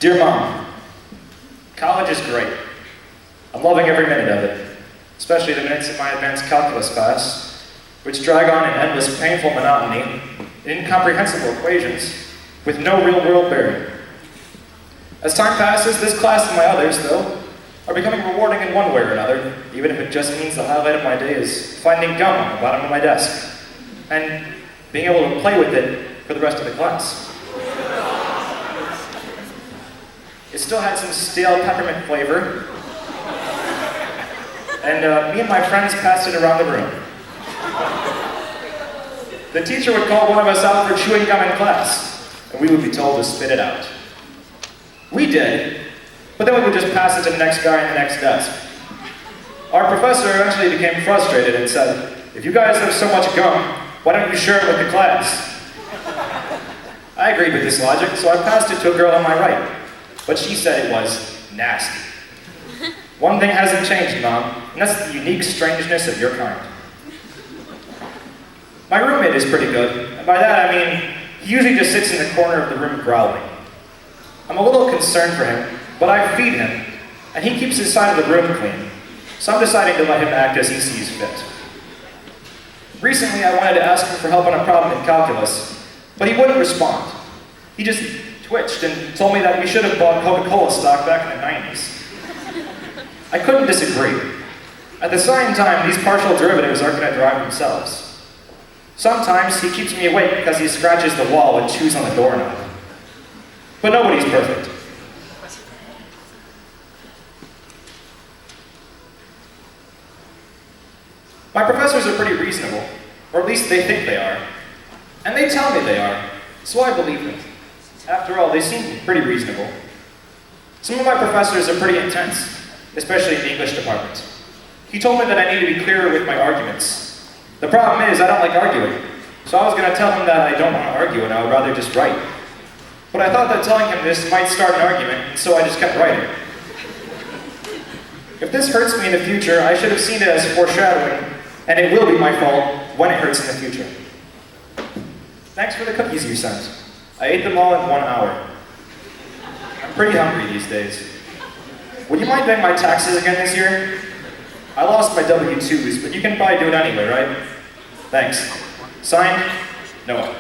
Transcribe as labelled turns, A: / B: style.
A: Dear Mom, college is great. I'm loving every minute of it, especially the minutes in my advanced calculus class, which drag on in endless painful monotony, incomprehensible equations, with no real-world bearing. As time passes, this class and my others, though, are becoming rewarding in one way or another, even if it just means the highlight of my day is finding gum on the bottom of my desk, and being able to play with it for the rest of the class. It still had some stale peppermint flavor, and me and my friends passed it around the room. The teacher would call one of us out for chewing gum in class, and we would be told to spit it out. We did, but then we would just pass it to the next guy in the next desk. Our professor eventually became frustrated and said, "If you guys have so much gum, why don't you share it with the class?" I agreed with this logic, so I passed it to a girl on my right, but she said it was nasty. One thing hasn't changed, Mom, and that's the unique strangeness of your kind. My roommate is pretty good, and by that I mean he usually just sits in the corner of the room growling. I'm a little concerned for him, but I feed him, and he keeps his side of the room clean, so I'm deciding to let him act as he sees fit. Recently, I wanted to ask him for help on a problem in calculus, but he wouldn't respond. He just twitched and told me that we should have bought Coca-Cola stock back in the 90s. I couldn't disagree. At the same time, these partial derivatives aren't going to drive themselves. Sometimes he keeps me awake because he scratches the wall and chews on the doorknob. But nobody's perfect. My professors are pretty reasonable, or at least they think they are. And they tell me they are, so I believe them. After all, they seem pretty reasonable. Some of my professors are pretty intense, especially in the English department. He told me that I need to be clearer with my arguments. The problem is, I don't like arguing, so I was going to tell him that I don't want to argue and I would rather just write. But I thought that telling him this might start an argument, and so I just kept writing. If this hurts me in the future, I should have seen it as foreshadowing, and it will be my fault when it hurts in the future. Thanks for the cookies you sent. I ate them all in 1 hour. I'm pretty hungry these days. Would you mind paying my taxes again this year? I lost my W-2s, but you can probably do it anyway, right? Thanks. Signed, Noah.